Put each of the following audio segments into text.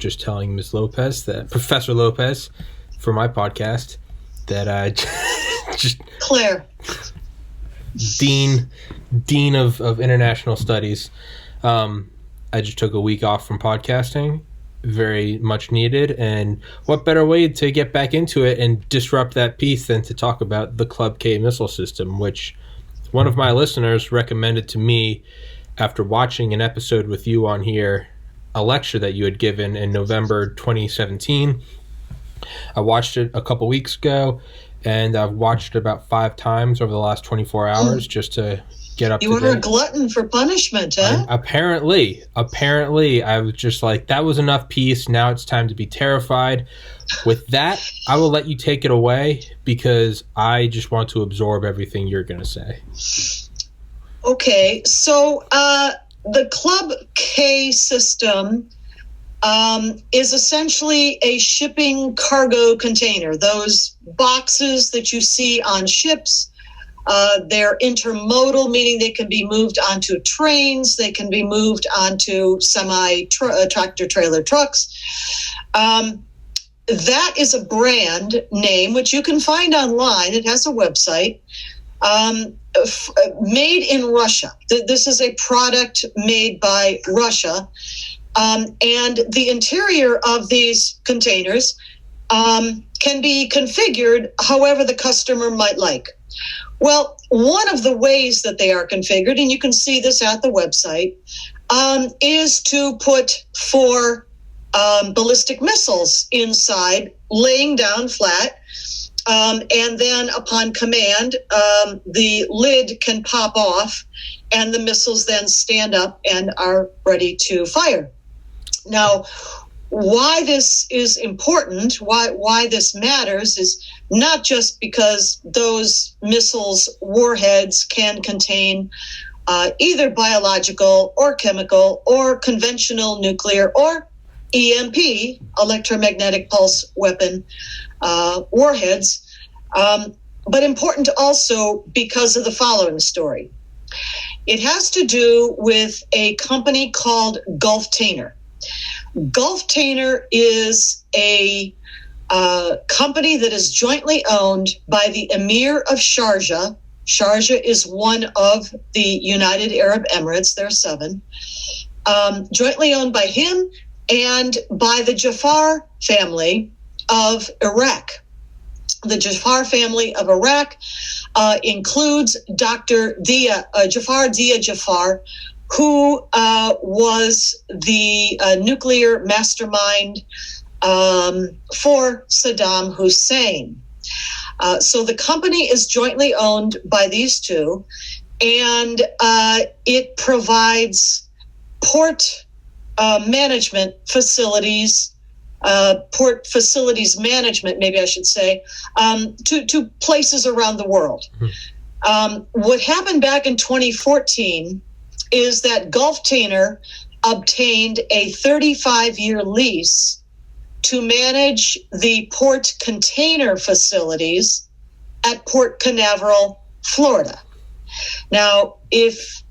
just telling Ms. Lopez, that Professor Lopez, for my podcast, that I just Claire, Dean of International Studies. I just took a week off from podcasting, very much needed, and what better way to get back into it and disrupt that piece than to talk about the Club K missile system, which one of my listeners recommended to me after watching an episode with you on here, a lecture that you had given in November 2017. I watched it a couple weeks ago, and I've watched it about 5 times over the last 24 hours just to get up to date. You were a glutton for punishment, huh? Apparently, I was just like, that was enough peace. Now it's time to be terrified. With that, I will let you take it away because I just want to absorb everything you're going to say. Okay, so the Club K system is essentially a shipping cargo container. Those boxes that you see on ships, they're intermodal, meaning they can be moved onto trains, they can be moved onto tractor trailer trucks. That is a brand name, which you can find online. It has a website. Made in Russia. This is a product made by Russia. And the interior of these containers can be configured however the customer might like. Well, one of the ways that they are configured, and you can see this at the website, is to put 4 ballistic missiles inside, laying down flat. And then upon command, the lid can pop off and the missiles then stand up and are ready to fire. Now, why this is important, why this matters is not just because those missiles' warheads can contain either biological or chemical or conventional nuclear or EMP, electromagnetic pulse weapon warheads, but important also because of the following story. It has to do with a company called Gulf-Tainer. Gulf-Tainer is a company that is jointly owned by the Emir of Sharjah. Sharjah is one of the United Arab Emirates. There are 7. Jointly owned by him and by the Jafar family of Iraq. The Jafar family of Iraq includes Dr. Jafar Jafar, who was the nuclear mastermind for Saddam Hussein. So the company is jointly owned by these two, and it provides port management facilities, port facilities management, maybe I should say, to places around the world. What happened back in 2014 is that Gulf-Tainer obtained a 35-year lease to manage the port container facilities at Port Canaveral, Florida. Now, if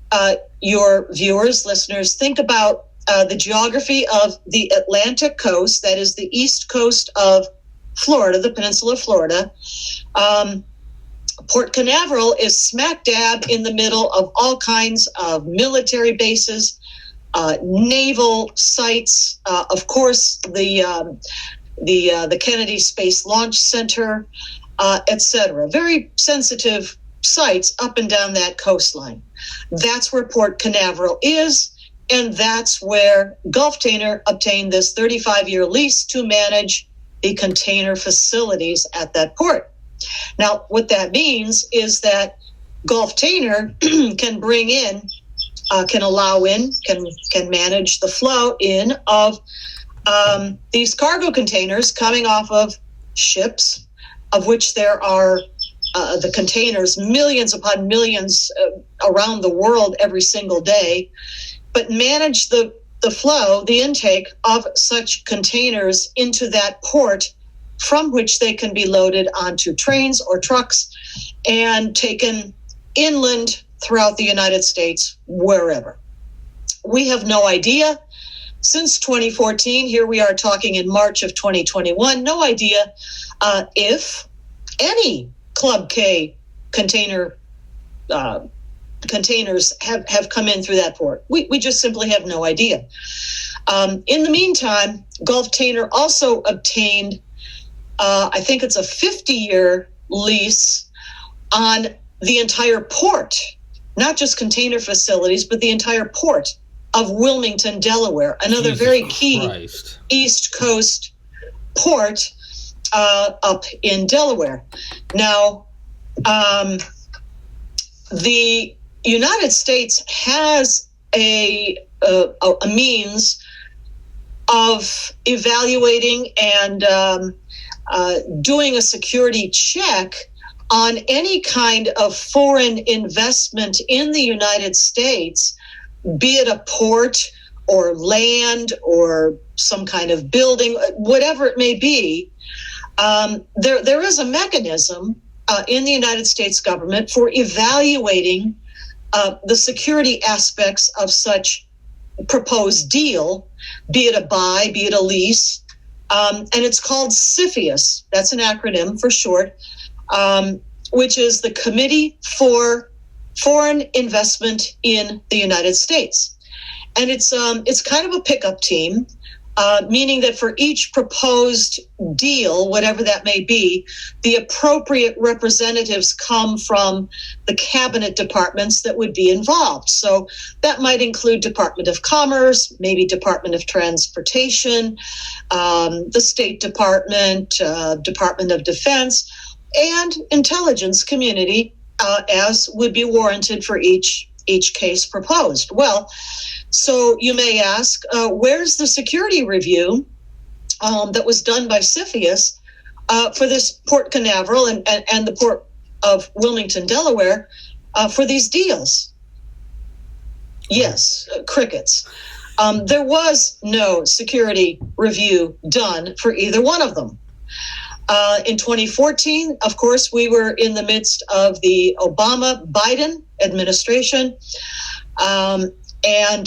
your viewers, listeners, think about the geography of the Atlantic coast, that is the east coast of Florida, the peninsula of Florida, Port Canaveral is smack dab in the middle of all kinds of military bases, naval sites, of course, the Kennedy Space Launch Center, etc. Very sensitive sites up and down that coastline. That's where Port Canaveral is, and that's where Gulf-Tainer obtained this 35-year lease to manage the container facilities at that port. Now, what that means is that Gulf-Tainer can bring in, can allow in, can manage the flow in of these cargo containers coming off of ships, of which there are the containers, millions upon millions around the world every single day, but manage the flow, the intake of such containers into that port, from which they can be loaded onto trains or trucks and taken inland throughout the United States, wherever. We have no idea since 2014. Here we are talking in March of 2021. No idea if any Club K containers have come in through that port. We just simply have no idea. In the meantime, Gulftainer also obtained, I think it's a 50-year lease on the entire port, not just container facilities, but the entire port of Wilmington, Delaware, another very key East Coast port up in Delaware. Now, the United States has a means of evaluating and doing a security check on any kind of foreign investment in the United States, be it a port or land or some kind of building, whatever it may be. There is a mechanism in the United States government for evaluating the security aspects of such proposed deal, be it a buy, be it a lease, and it's called CFIUS. That's an acronym for short, which is the Committee for Foreign Investment in the United States. And it's kind of a pickup team, meaning that for each proposed deal, whatever that may be, the appropriate representatives come from the cabinet departments that would be involved. So that might include Department of Commerce, maybe Department of Transportation, the State Department, Department of Defense, and intelligence community, as would be warranted for each case proposed. Well, so you may ask, where's the security review that was done by CFIUS for this Port Canaveral and the Port of Wilmington, Delaware, for these deals? Yes, crickets. There was no security review done for either one of them. In 2014, of course, we were in the midst of the Obama-Biden administration, and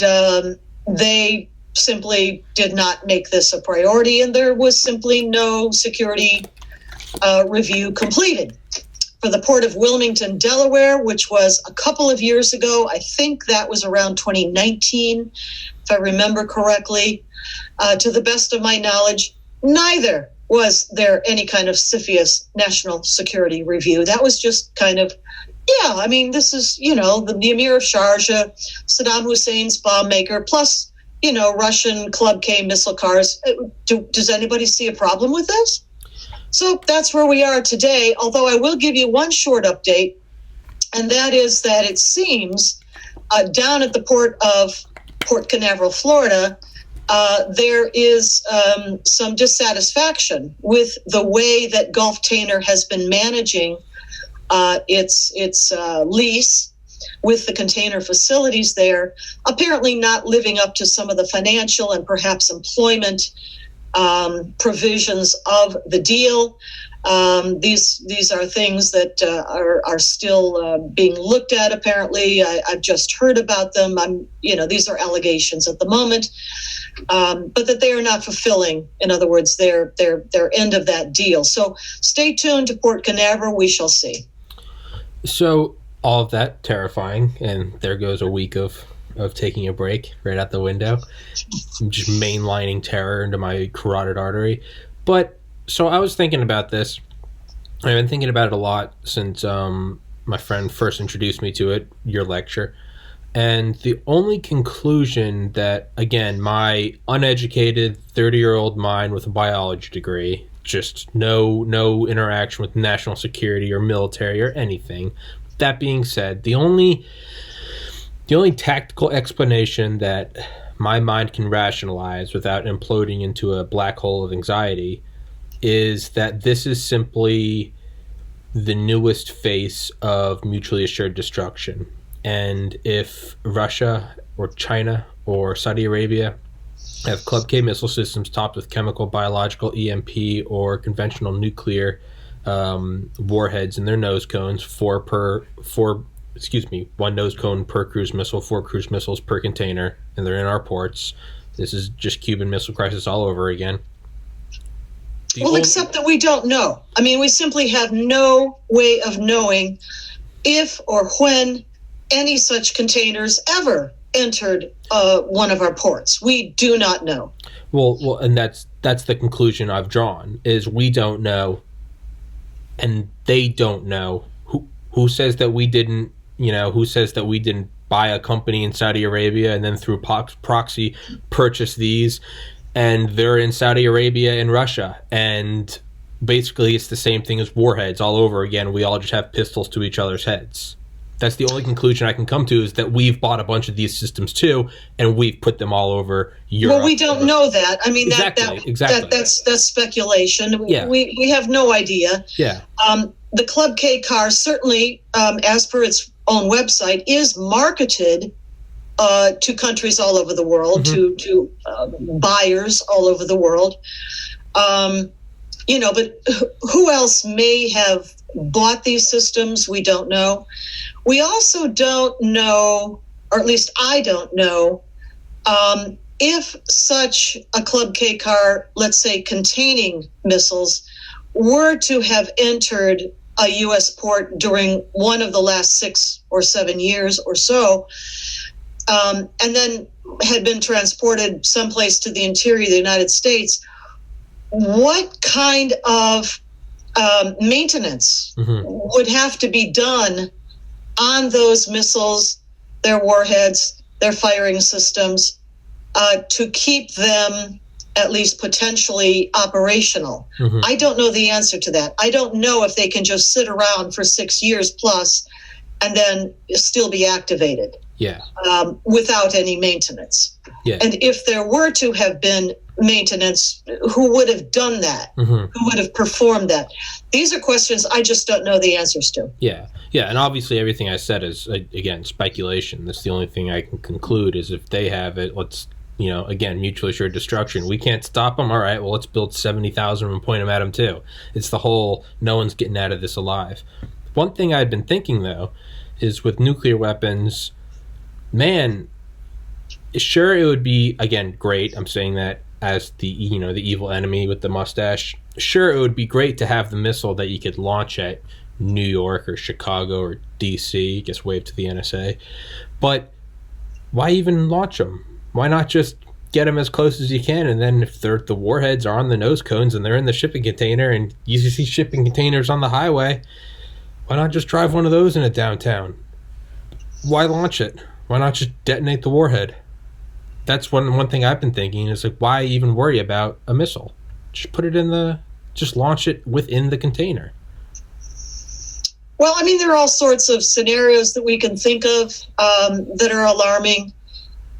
they simply did not make this a priority, and there was simply no security review completed. For the Port of Wilmington, Delaware, which was a couple of years ago, I think that was around 2019, if I remember correctly, to the best of my knowledge, neither was there any kind of CFIUS national security review. That was just kind of, yeah, I mean, this is, the Emir of Sharjah, Saddam Hussein's bomb maker, plus, Russian Club K missile cars. Does anybody see a problem with this? So that's where we are today, although I will give you one short update, and that is that it seems down at the port of Port Canaveral, Florida, there is some dissatisfaction with the way that Gulftainer has been managing its lease with the container facilities there, apparently not living up to some of the financial and perhaps employment provisions of the deal. These are things that are still being looked at. Apparently, I've just heard about them. These are allegations at the moment, but that they are not fulfilling, in other words, their end of that deal. So stay tuned to Port Canaveral. We shall see. So all of that terrifying, and there goes a week of taking a break right out the window. I'm just mainlining terror into my carotid artery. But so I was thinking about this. I've been thinking about it a lot since my friend first introduced me to it, your lecture. And the only conclusion that, again, my uneducated 30-year-old mind with a biology degree, just no interaction with national security or military or anything. That being said, the only tactical explanation that my mind can rationalize without imploding into a black hole of anxiety is that this is simply the newest face of mutually assured destruction. And if Russia or China or Saudi Arabia have Club K missile systems topped with chemical, biological, EMP, or conventional nuclear warheads in their nose cones, one nose cone per cruise missile, 4 cruise missiles per container, and they're in our ports, This is just Cuban Missile Crisis all over again. Except that we don't know. I mean, we simply have no way of knowing if or when any such containers ever entered one of our ports. We do not know. Well, and that's the conclusion I've drawn, is we don't know, and they don't know. Who says that we didn't, who says that we didn't buy a company in Saudi Arabia and then through proxy purchase these, and they're in Saudi Arabia and Russia, and basically it's the same thing as warheads all over again. We all just have pistols to each other's heads. That's the only conclusion I can come to, is that we've bought a bunch of these systems too, and we've put them all over Europe. Well, we don't know that. I mean, exactly. That's speculation. Yeah. We have no idea. Yeah. The Club K car certainly, as per its own website, is marketed to countries all over the world, to buyers all over the world. But who else may have bought these systems? We don't know. We also don't know, or at least I don't know, if such a Club K car, let's say containing missiles, were to have entered a U.S. port during one of the last 6 or 7 years or so, and then had been transported someplace to the interior of the United States, what kind of maintenance would have to be done on those missiles, their warheads, their firing systems, to keep them at least potentially operational? I don't know the answer to that. I don't know if they can just sit around for 6 years plus and then still be activated without any maintenance. Yeah. And if there were to have been maintenance, who would have done that? Who would have performed that? These are questions I just don't know the answers to. Yeah, and obviously everything I said is, again, speculation. That's the only thing I can conclude, is if they have it, let's, again, mutually assured destruction. We can't stop them. All right, well, let's build 70,000 and point them at them too. It's the whole, no one's getting out of this alive. One thing I'd been thinking, though, is with nuclear weapons, man, sure, it would be, again, great. I'm saying that as the the evil enemy with the mustache. Sure, it would be great to have the missile that you could launch at New York or Chicago or DC, just wave to the NSA. But why even launch them? Why not just get them as close as you can, and then if the warheads are on the nose cones and they're in the shipping container, and you see shipping containers on the highway, why not just drive one of those in a downtown? Why launch it? Why not just detonate the warhead? That's one thing I've been thinking, is like, why even worry about a missile? Just put it just launch it within the container. Well, I mean, there are all sorts of scenarios that we can think of that are alarming.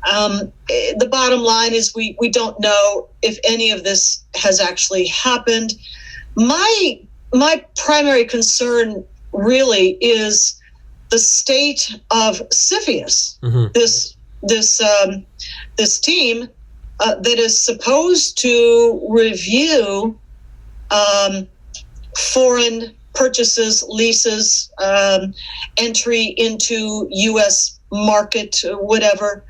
The bottom line is we don't know if any of this has actually happened. My primary concern really is the state of CFIUS, this team that is supposed to review foreign purchases, leases, entry into U.S. market, whatever,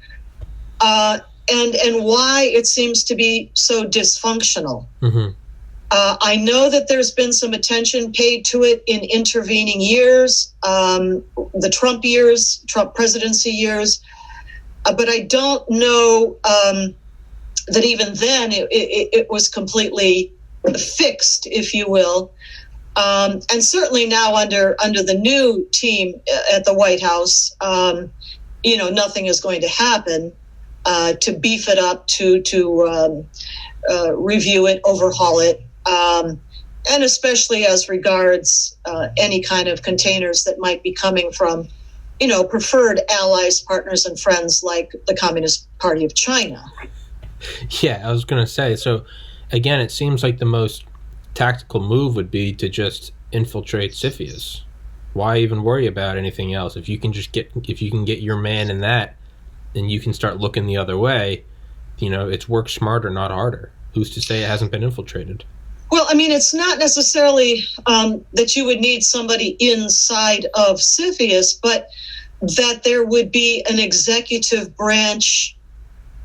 and why it seems to be so dysfunctional. I know that there's been some attention paid to it in intervening years, the Trump years, Trump presidency years, but I don't know that even then it was completely fixed, if you will. And certainly now under the new team at the White House, nothing is going to happen to beef it up, to review it, overhaul it, and especially as regards any kind of containers that might be coming from, preferred allies, partners, and friends like the Communist Party of China. Yeah, I was going to say, so again, it seems like the most tactical move would be to just infiltrate CFIUS. Why even worry about anything else? If you can get your man in that, then you can start looking the other way. It's work smarter, not harder. Who's to say it hasn't been infiltrated? Well, I mean, it's not necessarily that you would need somebody inside of CFIUS, but that there would be an executive branch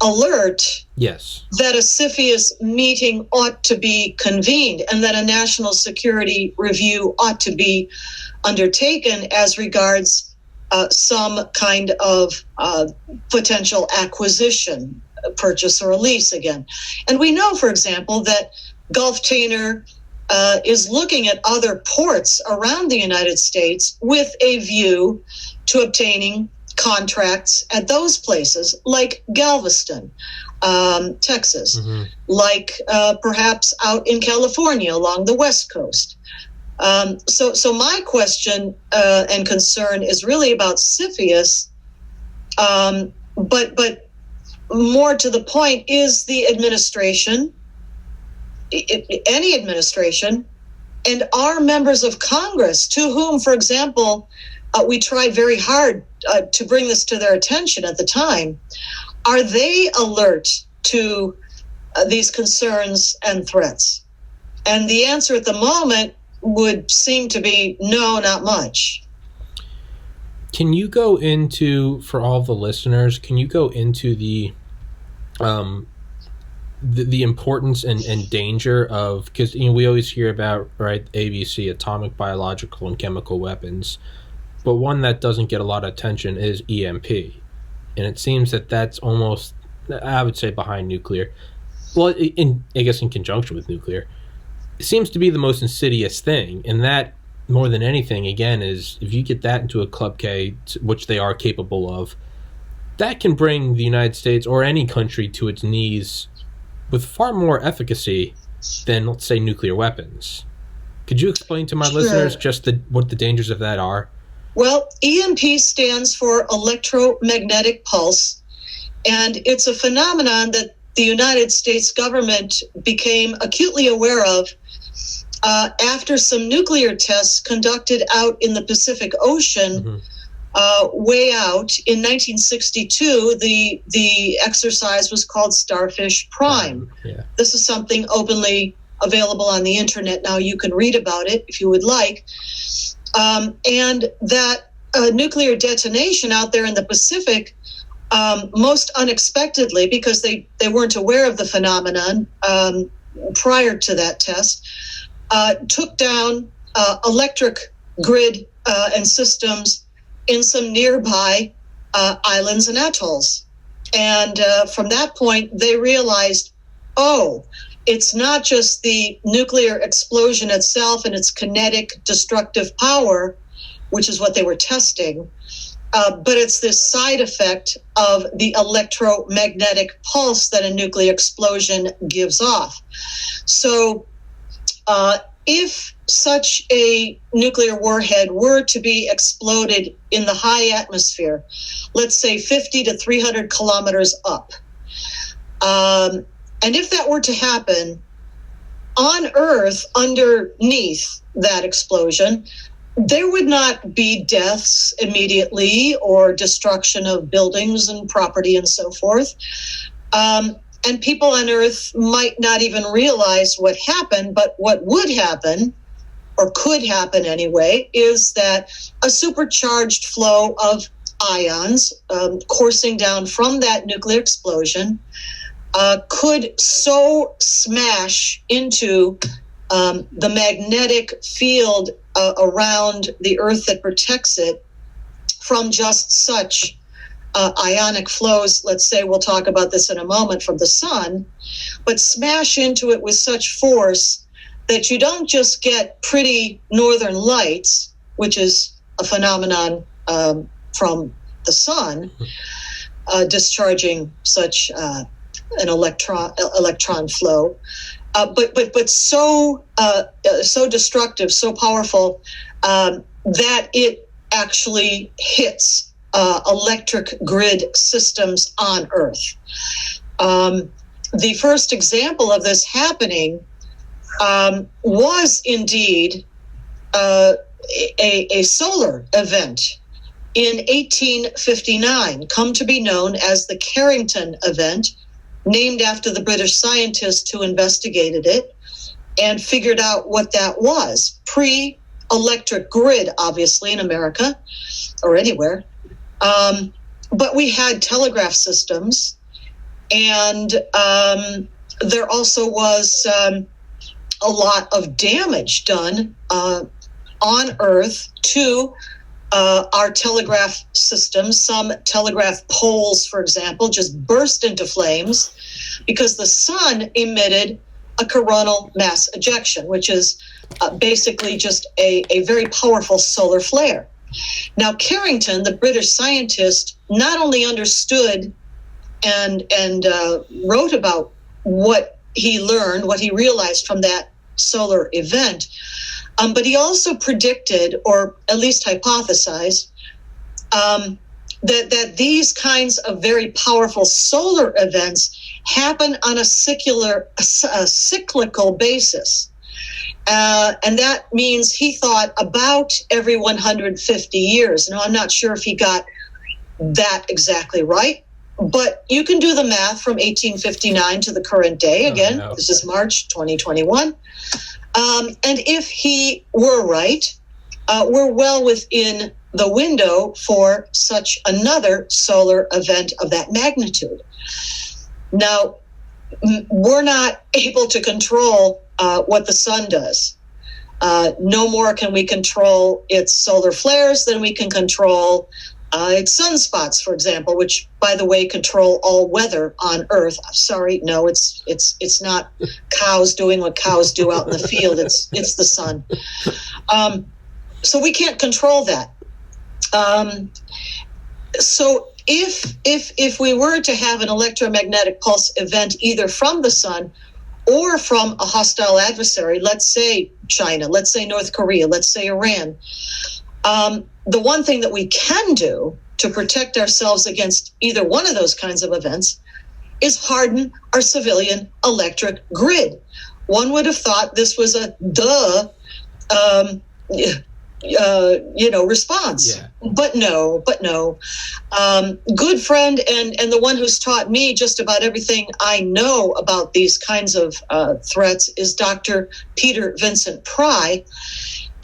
alert Yes. that a CFIUS meeting ought to be convened and that a national security review ought to be undertaken as regards some kind of potential acquisition, purchase or lease again. And we know, for example, that Gulftainer is looking at other ports around the United States with a view to obtaining contracts at those places, like Galveston, Texas, like perhaps out in California along the West Coast. So my question and concern is really about CFIUS, but more to the point is the administration, any administration, and our members of Congress, to whom, for example, we tried very hard to bring this to their attention at the time. Are they alert to these concerns and threats? And the answer at the moment would seem to be no, not much. Can you go into, for all the listeners, can you go into the importance and danger of, because we always hear about, right, ABC, atomic, biological, and chemical weapons, but one that doesn't get a lot of attention is EMP, and it seems that that's almost, I would say, behind nuclear. Well, I guess in conjunction with nuclear, it seems to be the most insidious thing, and that, more than anything, again, is if you get that into a Club K, which they are capable of, that can bring the United States or any country to its knees with far more efficacy than, let's say, nuclear weapons. Could you explain to my listeners just what the dangers of that are? Well, EMP stands for electromagnetic pulse, and it's a phenomenon that the United States government became acutely aware of after some nuclear tests conducted out in the Pacific Ocean, way out in 1962. The exercise was called Starfish Prime. This is something openly available on the internet now. You can read about it if you would like. And that nuclear detonation out there in the Pacific, most unexpectedly, because they weren't aware of the phenomenon prior to that test, took down electric grid and systems in some nearby islands and atolls. And from that point, they realized, it's not just the nuclear explosion itself and its kinetic destructive power, which is what they were testing, but it's this side effect of the electromagnetic pulse that a nuclear explosion gives off. So if such a nuclear warhead were to be exploded in the high atmosphere, let's say 50 to 300 kilometers up, and if that were to happen on Earth underneath that explosion, there would not be deaths immediately or destruction of buildings and property and so forth. And people on Earth might not even realize what happened, but what would happen, or could happen anyway, is that a supercharged flow of ions coursing down from that nuclear explosion could so smash into the magnetic field around the Earth that protects it from just such ionic flows. Let's say, we'll talk about this in a moment, from the sun, but smash into it with such force that you don't just get pretty northern lights, which is a phenomenon from the sun discharging such an electron flow, but so destructive, so powerful that it actually hits electric grid systems on Earth. The first example of this happening was indeed a solar event in 1859, come to be known as the Carrington event, named after the British scientist who investigated it and figured out what that was. Pre-electric grid, obviously, in America or anywhere. But we had telegraph systems, And there also was a lot of damage done on Earth to our telegraph system. Some telegraph poles, for example, just burst into flames because the sun emitted a coronal mass ejection, which is basically just a very powerful solar flare. Now, Carrington, the British scientist, not only understood and wrote about what he learned, what he realized from that solar event, but he also predicted, or at least hypothesized, that these kinds of very powerful solar events happen on a cyclical basis. And that means he thought about every 150 years. Now, I'm not sure if he got that exactly right, but you can do the math from 1859 to the current day. Again, This is March 2021. And if he were right, we're well within the window for such another solar event of that magnitude. Now, we're not able to control what the sun does. No more can we control its solar flares than we can control its sunspots, for example, which, by the way, control all weather on Earth. Sorry, no, it's not cows doing what cows do out in the field. It's the sun. So we can't control that. So if we were to have an electromagnetic pulse event either from the sun or from a hostile adversary, let's say China, let's say North Korea, let's say Iran, the one thing that we can do to protect ourselves against either one of those kinds of events is harden our civilian electric grid. One would have thought this was a response. Yeah. But no. Good friend and the one who's taught me just about everything I know about these kinds of threats is Dr. Peter Vincent Pry.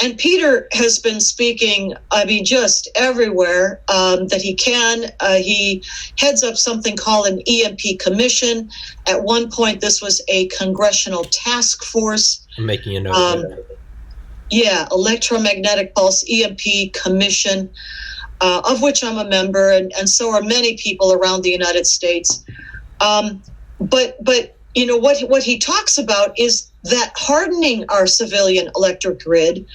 And Peter has been speaking, just everywhere that he can. He heads up something called an EMP commission. At one point, this was a congressional task force. I'm making a note of that. Yeah, Electromagnetic Pulse EMP Commission, of which I'm a member, and so are many people around the United States. But what he talks about is that hardening our civilian electric grid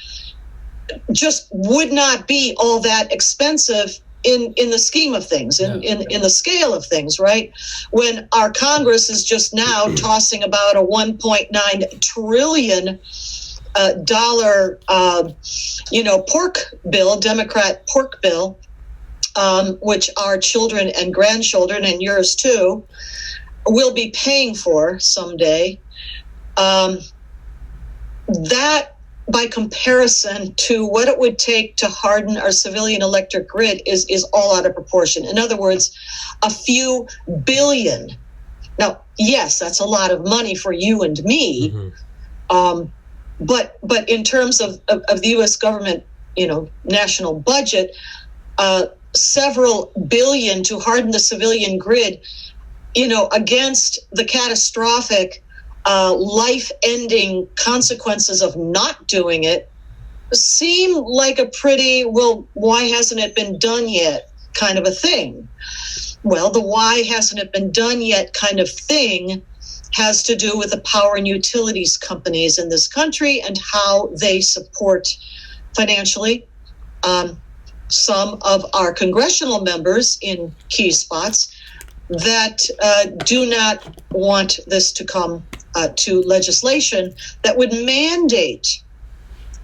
just would not be all that expensive in the scheme of things, in the scale of things, right? When our Congress is just now tossing about a $1.9 trillion dollar, pork bill, Democrat pork bill, which our children and grandchildren and yours too will be paying for someday. That, by comparison to what it would take to harden our civilian electric grid, is all out of proportion. In other words, a few billion. Now, yes, that's a lot of money for you and me. Mm-hmm. But in terms of the U.S. government, national budget, several billion to harden the civilian grid, against the catastrophic, life-ending consequences of not doing it, seem like a pretty, well, why hasn't it been done yet kind of a thing. Well, the why hasn't it been done yet kind of thing has to do with the power and utilities companies in this country and how they support financially some of our congressional members in key spots that do not want this to come to legislation that would mandate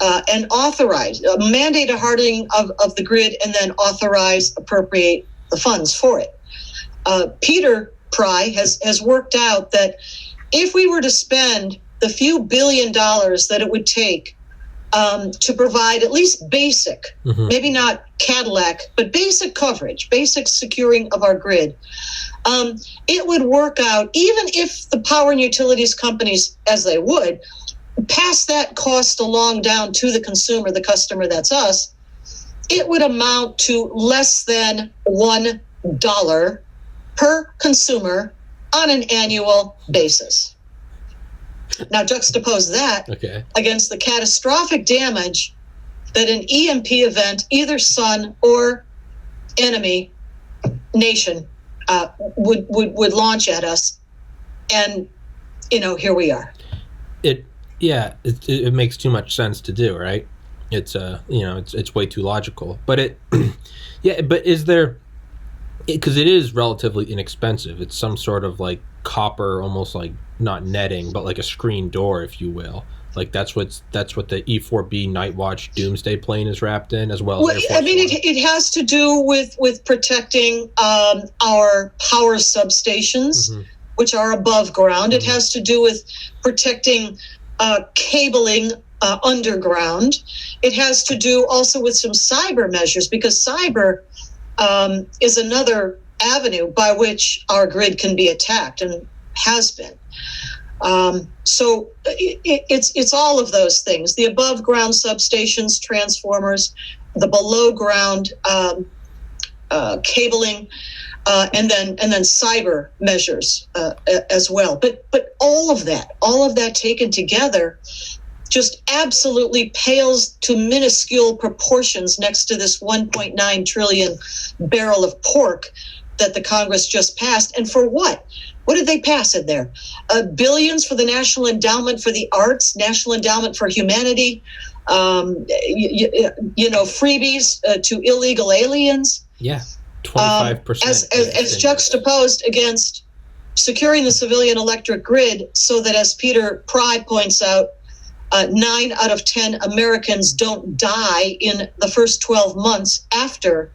and authorize, mandate a hardening of the grid and then appropriate the funds for it. Peter Pry has worked out that if we were to spend the few $1 billion that it would take to provide at least basic, maybe not Cadillac, but basic coverage, basic securing of our grid, it would work out, even if the power and utilities companies, as they would, pass that cost along down to the consumer, the customer, that's us, it would amount to less than $1 per consumer on an annual basis. Now juxtapose that against the catastrophic damage that an EMP event, either sun or enemy nation, would launch at us. And, here we are. It makes too much sense to do, right? It's it's way too logical. But but is there, because it is relatively inexpensive. It's some sort of like copper, almost like not netting, but like a screen door, if you will. Like that's what the E-4B Night Watch Doomsday plane is wrapped in, as well. As it has to do with protecting our power substations, which are above ground. It has to do with protecting cabling underground. It has to do also with some cyber measures, because cyber is another avenue by which our grid can be attacked and has been. So it's all of those things: the above ground substations, transformers, the below ground cabling, and then cyber measures as well. But all of that taken together just absolutely pales to minuscule proportions next to this 1.9 trillion barrel of pork that the Congress just passed. And for what? What did they pass in there? Billions for the National Endowment for the Arts, National Endowment for Humanity, freebies to illegal aliens. Yeah, 25%. As juxtaposed against securing the civilian electric grid so that, as Peter Pry points out, 9 out of 10 Americans don't die in the first 12 months after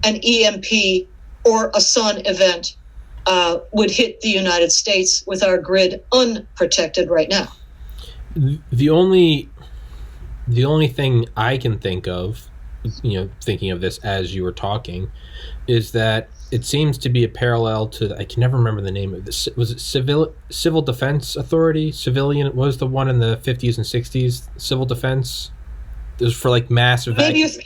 an EMP or a sun event would hit the United States, with our grid unprotected right now. The only thing I can think of, thinking of this as you were talking, is that it seems to be a parallel to, I can never remember the name of this. Was it Civil Defense Authority? Civilian was the one in the 50s and 60s. Civil Defense. It was for like mass evacuation.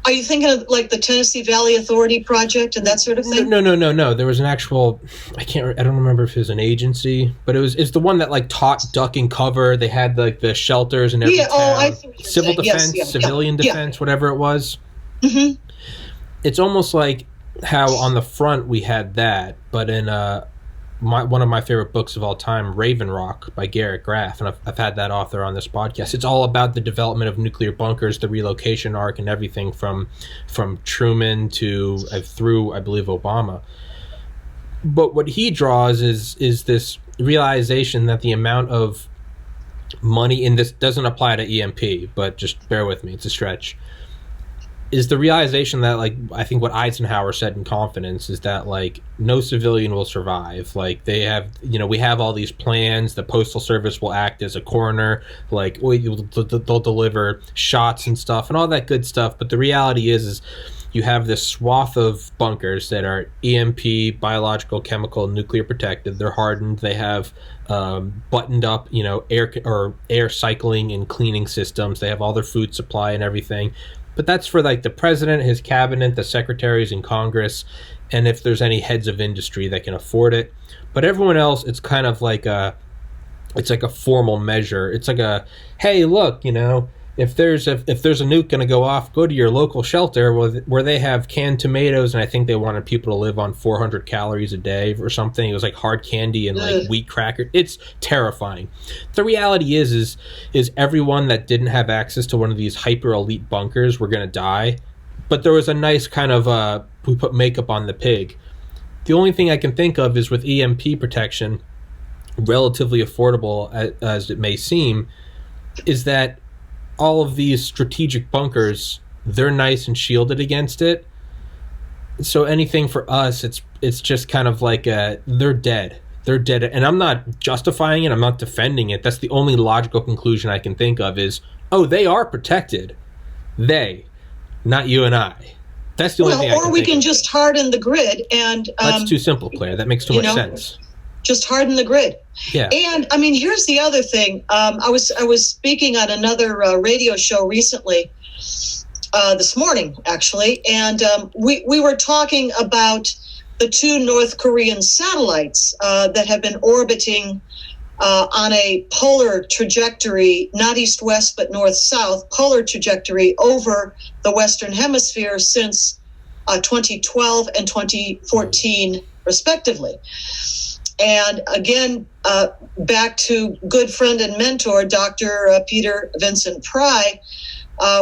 Are you thinking of like the Tennessee Valley Authority project and that sort of thing? No. There was an actual, I don't remember if it was an agency, but it's the one that like taught duck and cover. They had like the shelters and everything. Civil defense, civilian defense, whatever it was. Mm-hmm. It's almost like how on the front we had that, but in one of my favorite books of all time, Raven Rock by Garrett Graff, and I've had that author on this podcast. It's all about the development of nuclear bunkers, the relocation arc, and everything from Truman to through, I believe, Obama. But what he draws is this realization that the amount of money in this doesn't apply to EMP, but just bear with me, it's a stretch. Is the realization that, like, I think what Eisenhower said in confidence is that, like, no civilian will survive. Like, they have, we have all these plans. The Postal Service will act as a coroner. Like, they'll deliver shots and stuff and all that good stuff. But the reality is you have this swath of bunkers that are EMP, biological, chemical, nuclear protected. They're hardened. They have buttoned up, air cycling and cleaning systems. They have all their food supply and everything. But that's for like the president, his cabinet, the secretaries in Congress, and if there's any heads of industry that can afford it. But everyone else, it's kind of like it's like a formal measure. It's like hey, look, if there's a nuke going to go off, go to your local shelter where they have canned tomatoes, and I think they wanted people to live on 400 calories a day or something. It was like hard candy and like wheat crackers. It's terrifying. The reality is everyone that didn't have access to one of these hyper elite bunkers were going to die. But there was a nice kind of we put makeup on the pig. The only thing I can think of is with EMP protection, relatively affordable as it may seem, is that all of these strategic bunkers, they're nice and shielded against it. So anything for us, it's just kind of like they're dead. They're dead. And I'm not justifying it. I'm not defending it. That's the only logical conclusion I can think of is, they are protected. They, not you and I. That's the only thing I can think of. Or we can just harden the grid and... That's too simple, Claire. That makes too much sense. Just harden the grid. Yeah. And I mean, here's the other thing. I was speaking on another radio show recently, this morning actually, and we were talking about the two North Korean satellites that have been orbiting on a polar trajectory, not east-west, but north-south, polar trajectory over the Western Hemisphere since 2012 and 2014, respectively. And again, back to good friend and mentor, Dr. Peter Vincent Pry,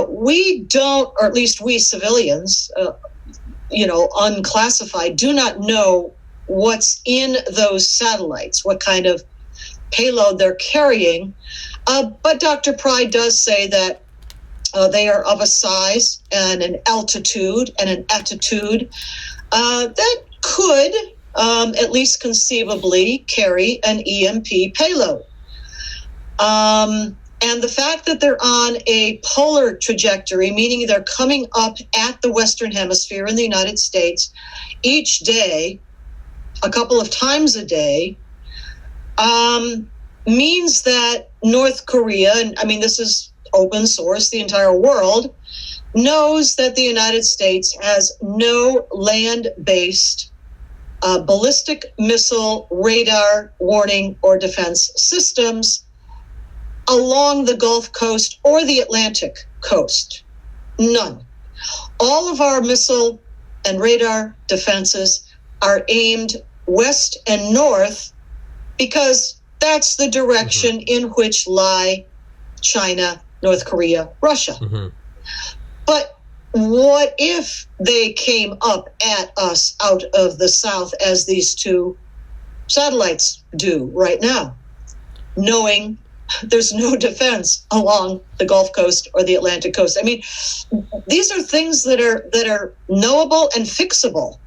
we don't, or at least we civilians, unclassified, do not know what's in those satellites, what kind of payload they're carrying. But Dr. Pry does say that they are of a size and an altitude and an attitude that could, at least conceivably, carry an EMP payload. And the fact that they're on a polar trajectory, meaning they're coming up at the Western Hemisphere in the United States each day, a couple of times a day, means that North Korea, and I mean, this is open source, the entire world knows that the United States has no land-based ballistic missile, radar, warning, or defense systems along the Gulf Coast or the Atlantic coast. None. All of our missile and radar defenses are aimed west and north because that's the direction in which lie China, North Korea, Russia. But what if they came up at us out of the south as these two satellites do right now, knowing there's no defense along the Gulf Coast or the Atlantic coast? I mean, these are things that are knowable and fixable,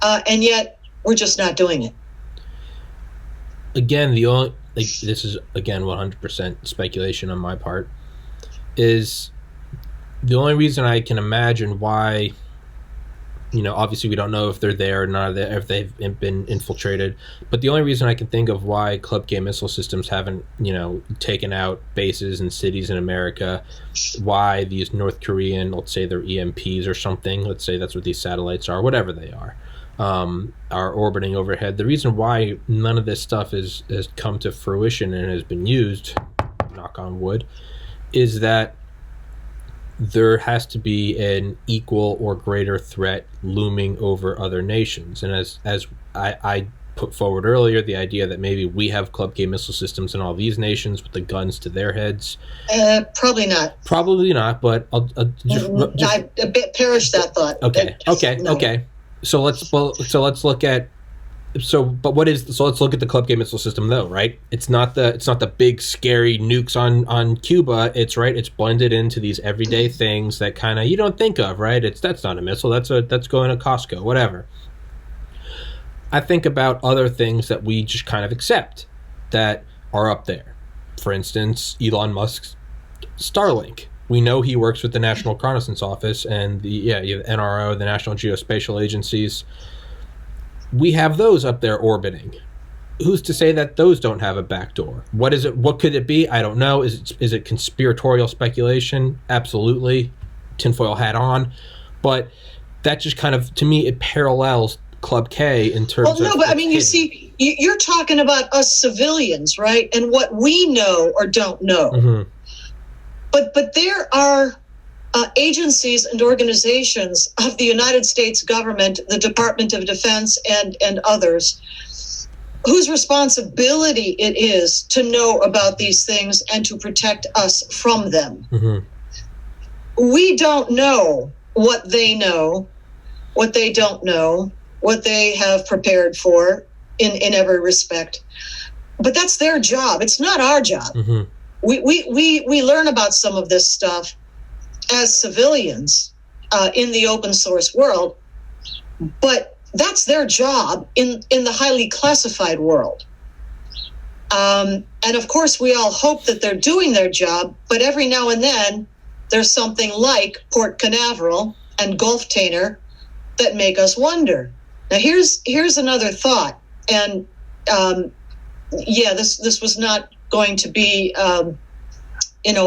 and yet we're just not doing it. Again, this is again 100% speculation on my part, is the only reason I can imagine why, obviously we don't know if they're there or not, if they've been infiltrated, but the only reason I can think of why Club K missile systems haven't, taken out bases and cities in America, why these North Korean, let's say they're EMPs or something, let's say that's what these satellites are, whatever they are orbiting overhead. The reason why none of this stuff has come to fruition and has been used, knock on wood, is that there has to be an equal or greater threat looming over other nations. And as I put forward earlier, the idea that maybe we have Club K missile systems in all these nations with the guns to their heads. Probably not. Probably not, but I'll just I a bit perish that thought. Okay. So let's look at let's look at the Club K missile system though, right? It's not the big scary nukes on Cuba. It's blended into these everyday things that kind of you don't think of, right? That's not a missile. That's going to Costco, whatever. I think about other things that we just kind of accept that are up there. For instance, Elon Musk's Starlink. We know he works with the National Reconnaissance Office and the NRO, the National Geospatial Agencies. We have those up there orbiting. Who's to say that those don't have a backdoor? What is it? What could it be? I don't know. Is it conspiratorial speculation? Absolutely. Tinfoil hat on. But that just kind of, to me, it parallels Club K in terms of... Well, no, but I mean, you see, you're talking about us civilians, right? And what we know or don't know. But there are agencies and organizations of the United States government, the Department of Defense and others, whose responsibility it is to know about these things and to protect us from them. We don't know what they know, what they don't know, what they have prepared for in every respect. But that's their job. It's not our job. We learn about some of this stuff as civilians in the open source world, but that's their job in the highly classified world. And of course, we all hope that they're doing their job, but every now and then there's something like Port Canaveral and Gulf Tainer that make us wonder. Now, here's another thought, and this was not going to be a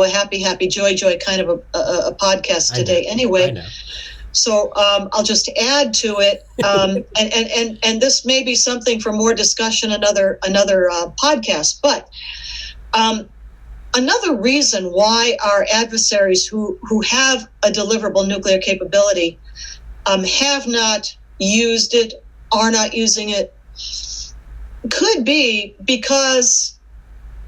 happy joy kind of a podcast today anyway. So I'll just add to it, and this may be something for more discussion another podcast. But another reason why our adversaries who have a deliverable nuclear capability have not used it, are not using it, could be because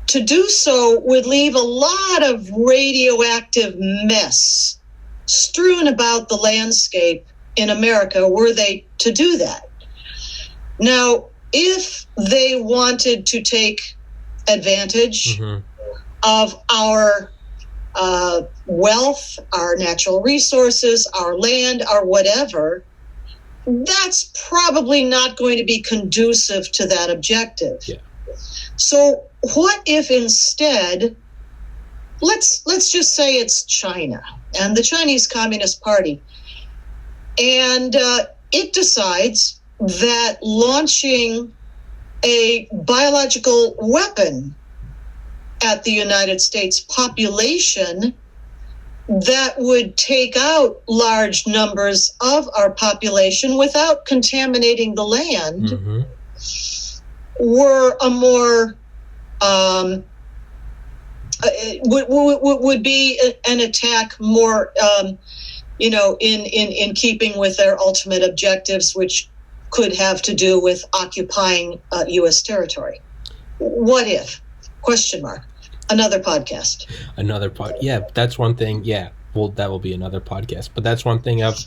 to do so would leave a lot of radioactive mess strewn about the landscape in America were they to do that. Now, if they wanted to take advantage of our wealth, our natural resources, our land, our whatever, that's probably not going to be conducive to that objective. Yeah. So what if instead, let's just say it's China and the Chinese Communist Party, and it decides that launching a biological weapon at the United States population that would take out large numbers of our population without contaminating the land were a more would be an attack more in keeping with their ultimate objectives, which could have to do with occupying U.S. territory. What if? Question mark. Another podcast. Yeah, that's one thing. Yeah, well, that will be another podcast. But that's one thing I've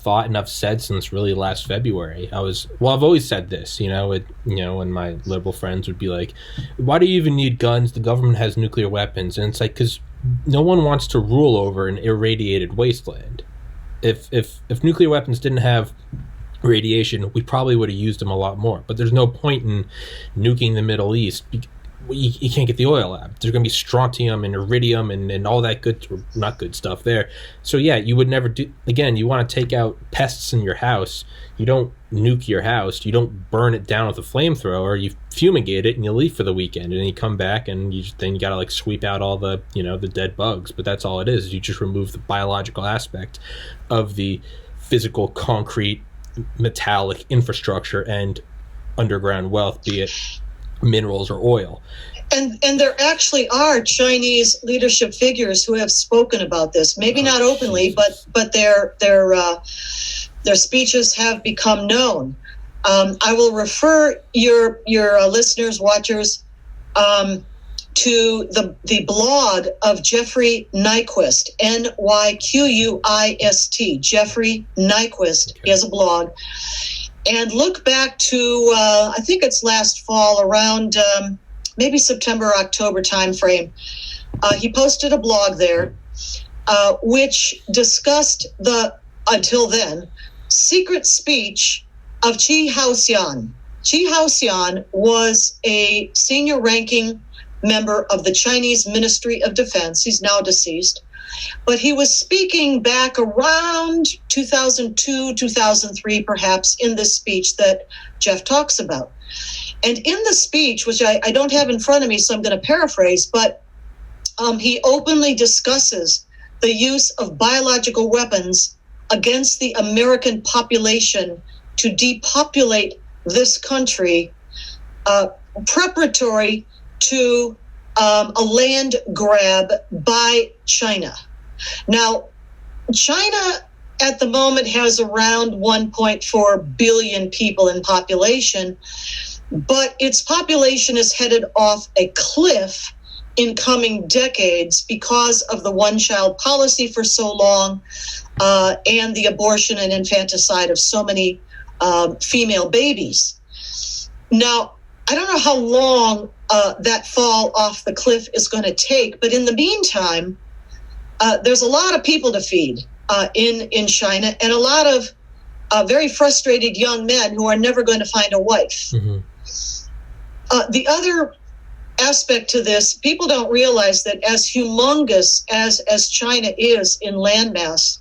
thought and I've said since really last February. I've always said this. When my liberal friends would be like, "Why do you even need guns? The government has nuclear weapons." And it's like, because no one wants to rule over an irradiated wasteland. If nuclear weapons didn't have radiation, we probably would have used them a lot more. But there's no point in nuking the Middle East. You can't get the oil out. There's going to be strontium and iridium and all that good, or not good stuff there. So yeah, you would never do, again, you want to take out pests in your house. You don't nuke your house. You don't burn it down with a flamethrower. You fumigate it and you leave for the weekend, and then you come back and you got to like sweep out all the, the dead bugs. But that's all it is. You just remove the biological aspect of the physical, concrete, metallic infrastructure and underground wealth, be it minerals or oil. And there actually are Chinese leadership figures who have spoken about this. Maybe not openly, but their speeches have become known. I will refer your listeners, watchers, to the blog of Jeffrey Nyquist, Nyquist. Jeffrey Nyquist. Okay. He has a blog. And look back to, I think it's last fall, around maybe September, October timeframe. He posted a blog there which discussed the, until then, secret speech of Qi Haoxian. Qi Haoxian was a senior ranking member of the Chinese Ministry of Defense. He's now deceased. But he was speaking back around 2002, 2003, perhaps, in this speech that Jeff talks about. And in the speech, which I don't have in front of me, so I'm going to paraphrase, but he openly discusses the use of biological weapons against the American population to depopulate this country, preparatory to a land grab by China. Now, China at the moment has around 1.4 billion people in population, but its population is headed off a cliff in coming decades because of the one-child policy for so long and the abortion and infanticide of so many female babies. Now, I don't know how long that fall off the cliff is going to take, but in the meantime, there's a lot of people to feed in China, and a lot of very frustrated young men who are never going to find a wife. Mm-hmm. The other aspect to this, people don't realize that as humongous as China is in landmass,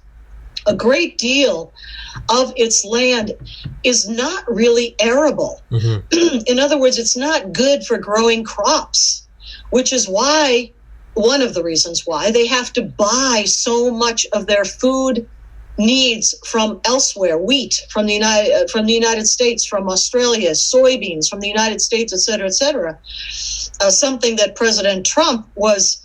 a great deal of its land is not really arable. Mm-hmm. In other words, it's not good for growing crops, which is why, one of the reasons why, they have to buy so much of their food needs from elsewhere, wheat from the United States, from Australia, soybeans from the United States, et cetera, something that President Trump was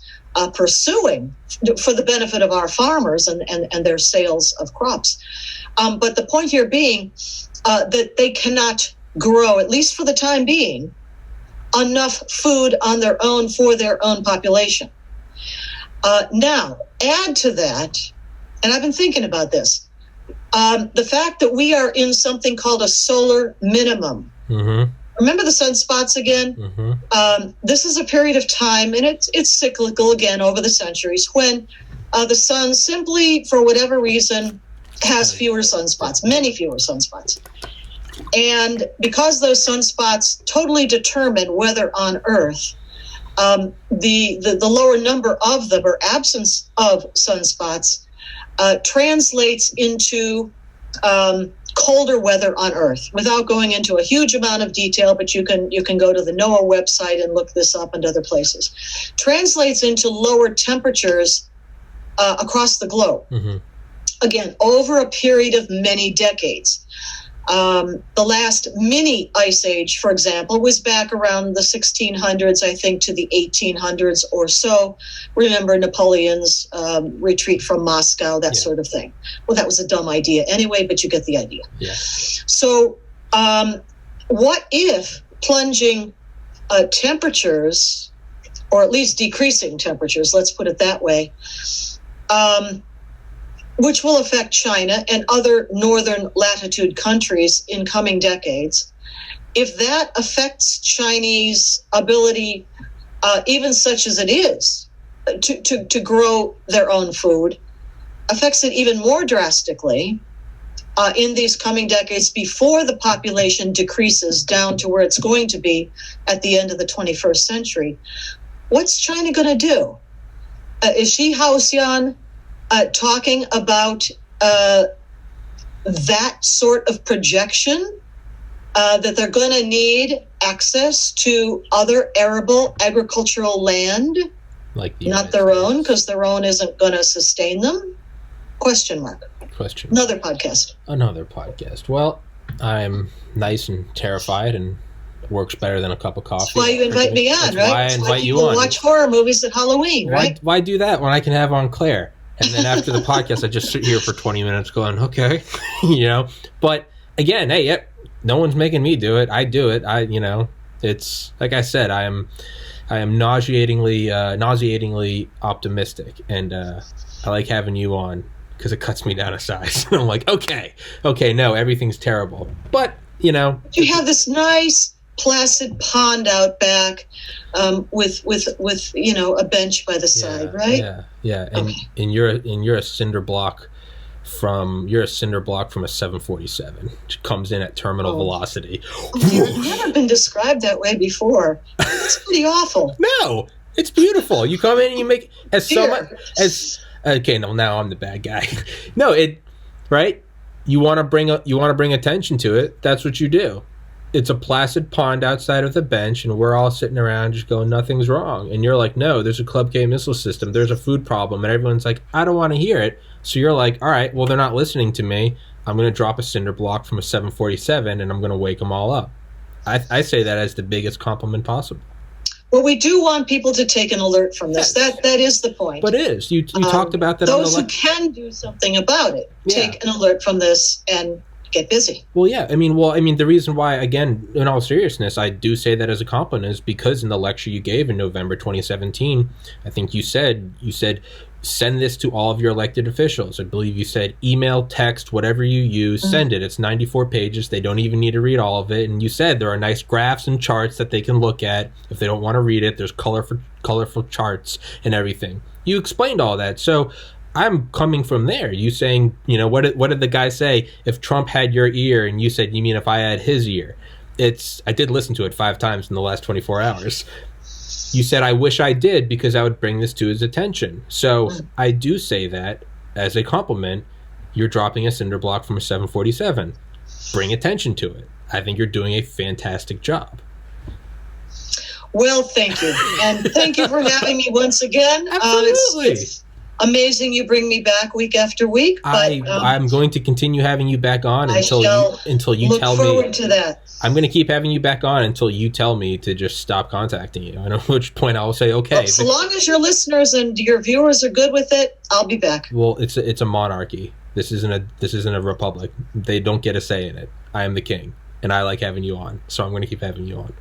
pursuing for the benefit of our farmers and their sales of crops. But the point here being that they cannot grow, at least for the time being, enough food on their own for their own population. Now, add to that, and I've been thinking about this, the fact that we are in something called a solar minimum. Mm-hmm. Remember the sunspots again? Mm-hmm. This is a period of time, and it's cyclical again over the centuries, when the sun simply, for whatever reason, has fewer sunspots, many fewer sunspots. And because those sunspots totally determine weather on Earth, the lower number of them, or absence of sunspots, translates into colder weather on Earth. Without going into a huge amount of detail, but you can go to the NOAA website and look this up and other places. Translates into lower temperatures across the globe. Mm-hmm. Again, over a period of many decades. The last mini ice age, for example, was back around the 1600s, I think, to the 1800s or so. Remember Napoleon's retreat from Moscow, that sort of thing. Well, that was a dumb idea anyway, but you get the idea. Yeah. So what if plunging temperatures, or at least decreasing temperatures, let's put it that way, which will affect China and other northern latitude countries in coming decades, if that affects Chinese ability, even such as it is, to grow their own food, affects it even more drastically in these coming decades before the population decreases down to where it's going to be at the end of the 21st century, what's China going to do? Is Xi Haoxian talking about that sort of projection, that they're going to need access to other arable agricultural land, like not their own, because their own isn't going to sustain them? Question mark. Another podcast. Well, I'm nice and terrified, and works better than a cup of coffee. That's why you invite me on, right? Why I invite you on. Watch horror movies at Halloween, right? Why do that when I can have on Claire? And then after the podcast, I just sit here for 20 minutes going, okay, But again, hey, no one's making me do it. I do it. It's like I said, I am nauseatingly optimistic, and I like having you on because it cuts me down a size. I'm like, okay, no, everything's terrible, but you have this nice placid pond out back, with a bench by the side, right? Yeah. And you're a cinder block from a 747, which comes in at terminal velocity. You've never been described that way before. It's pretty awful. No, it's beautiful. You come in and you make okay. No, now I'm the bad guy. No, right. You want to bring attention to it. That's what you do. It's a placid pond outside of the bench, and we're all sitting around just going, nothing's wrong. And you're like, no, there's a Club K missile system. There's a food problem. And everyone's like, I don't want to hear it. So you're like, all right, well, they're not listening to me. I'm going to drop a cinder block from a 747, and I'm going to wake them all up. I say that as the biggest compliment possible. Well, we do want people to take an alert from this. That is the point. But it is. You talked about that. Those who can do something about it, take an alert from this and get busy. Well, yeah. I mean, the reason why, again, in all seriousness, I do say that as a compliment is because in the lecture you gave in November 2017, I think you said, send this to all of your elected officials. I believe you said email, text, whatever you use, send it. It's 94 pages. They don't even need to read all of it. And you said there are nice graphs and charts that they can look at. If they don't want to read it, there's colorful charts and everything. You explained all that. So I'm coming from there. You saying, what did the guy say? If Trump had your ear, and you said, you mean if I had his ear? I did listen to it 5 times in the last 24 hours. You said, I wish I did because I would bring this to his attention. So I do say that as a compliment. You're dropping a cinder block from a 747. Bring attention to it. I think you're doing a fantastic job. Well, thank you. And thank you for having me once again. Absolutely. amazing you bring me back week after week. But I'm going to continue having you back on until you look tell me. Look forward to that. I'm going to keep having you back on until you tell me to just stop contacting you. And at which point I will say, okay. Well, so long as your listeners and your viewers are good with it, I'll be back. Well, it's a monarchy. This isn't a republic. They don't get a say in it. I am the king, and I like having you on, so I'm going to keep having you on.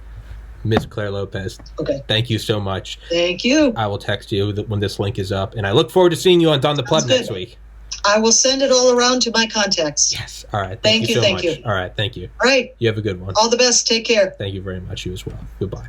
Miss Clare Lopez. Okay. Thank you so much. Thank you. I will text you when this link is up, and I look forward to seeing you on Don the Pleb next week. I will send it all around to my contacts. Yes. All right. Thank you. Thank you. All right. Thank you. All right. You have a good one. All the best. Take care. Thank you very much. You as well. Goodbye.